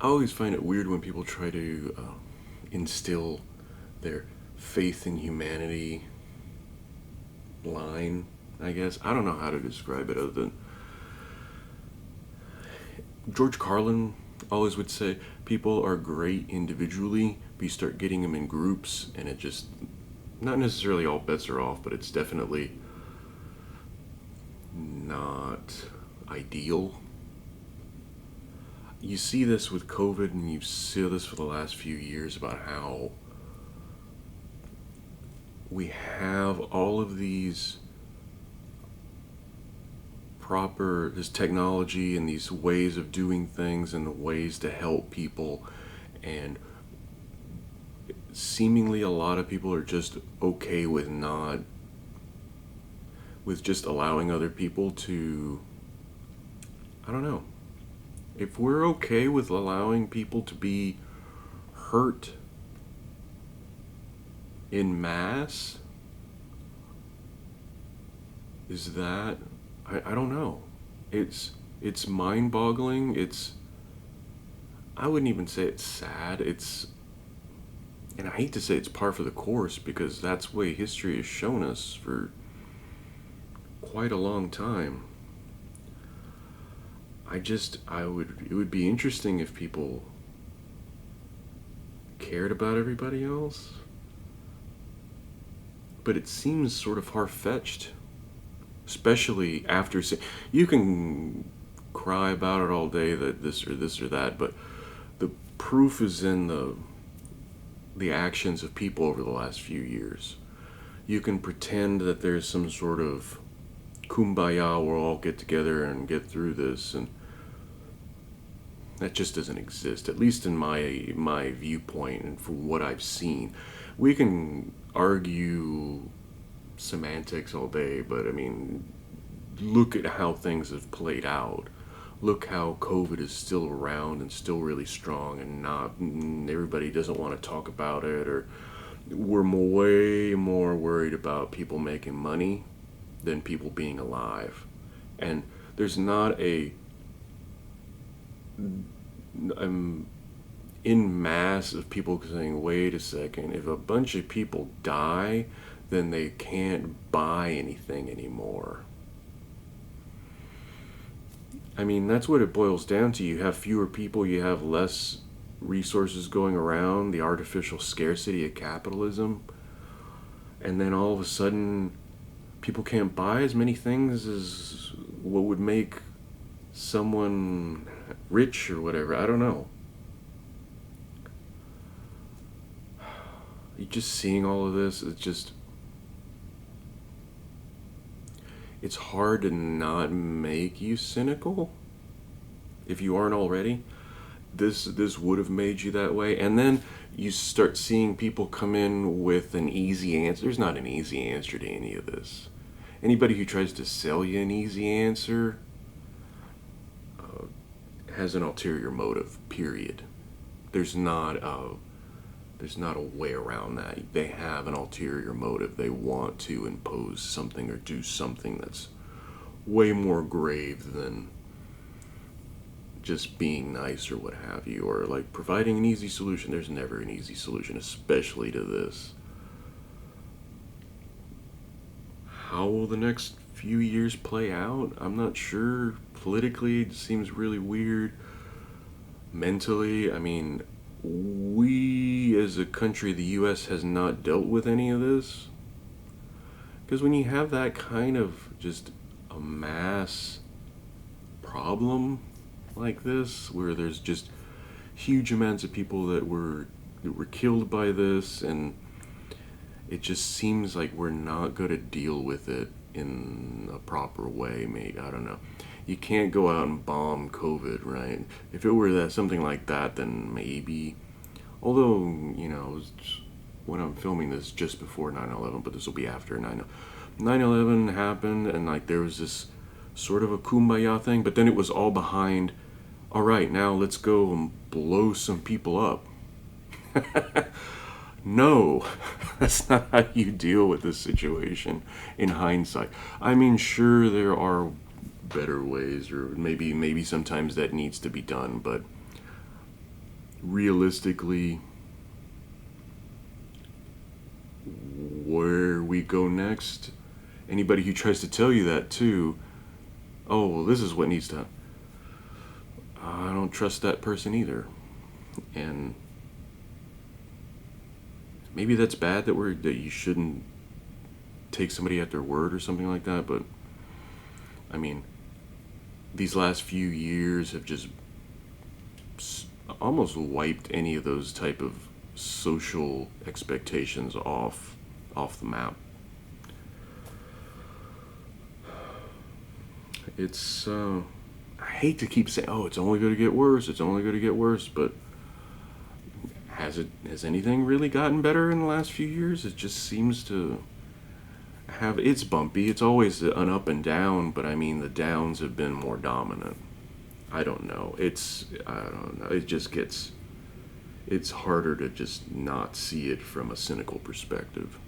I always find it weird when people try to instill their faith in humanity line, I guess. I don't know how to describe it other than George Carlin always would say people are great individually, but you start getting them in groups and it just, not necessarily all bets are off, but it's definitely not ideal. You see this with COVID, and you see this for the last few years about how we have all of these proper, this technology and these ways of doing things and the ways to help people, and seemingly a lot of people are just okay with not, with just allowing other people to, I don't know, if we're okay with allowing people to be hurt in mass, is that, I don't know. It's mind boggling. It's, I wouldn't even say it's sad. It's, and I hate to say it's par for the course because that's the way history has shown us for quite a long time. It would be interesting if people cared about everybody else, but it seems sort of far fetched, especially after you can cry about it all day that this or that, but the proof is in the actions of people over the last few years. You can pretend that there's some sort of kumbaya, we'll all get together and get through this, and that just doesn't exist, at least in my viewpoint and from what I've seen. We can argue semantics all day, but I mean, look at how things have played out. Look how COVID is still around and still really strong, and not everybody doesn't want to talk about it, or we're way more worried about people making money than people being alive. And there's not a in mass of people saying, wait a second, if a bunch of people die, then they can't buy anything anymore. I mean, that's what it boils down to. You have fewer people, you have less resources going around, the artificial scarcity of capitalism, and then all of a sudden, people can't buy as many things as what would make someone rich or whatever. I don't know. You just seeing all of this, it's hard to not make you cynical if you aren't already. This would have made you that way, and then you start seeing people come in with an easy answer. There's not an easy answer to any of this. Anybody who tries to sell you an easy answer has an ulterior motive. Period. There's not a way around that. They have an ulterior motive. They want to impose something or do something that's way more grave than just being nice or what have you, or like providing an easy solution. There's never an easy solution, especially to this. How will the next few years play out? I'm not sure. Politically, it seems really weird. Mentally, I mean, we as a country, the US, has not dealt with any of this. Because when you have that kind of just a mass problem like this, where there's just huge amounts of people that were killed by this, and it just seems like we're not going to deal with it in a proper way. Maybe, I don't know. You can't go out and bomb COVID, right? If it were something like that, then maybe. Although, when I'm filming this just before 9/11, but this will be after 9/11 happened, and like there was this sort of a kumbaya thing, but then it was all behind, all right, now let's go and blow some people up. No, that's not how you deal with this situation in hindsight. I mean, sure, there are better ways, or maybe sometimes that needs to be done, but realistically, where we go next, anybody who tries to tell you that too, oh, well, this is what needs to, I don't trust that person either. And maybe that's bad that you shouldn't take somebody at their word or something like that, but I mean, these last few years have just almost wiped any of those type of social expectations off the map. It's I hate to keep saying, "Oh, it's only going to get worse. It's only going to get worse," but has anything really gotten better in the last few years? It just seems to have it's bumpy. It's always an up and down, but I mean the downs have been more dominant. I don't know. I don't know. It just gets it's harder to just not see it from a cynical perspective.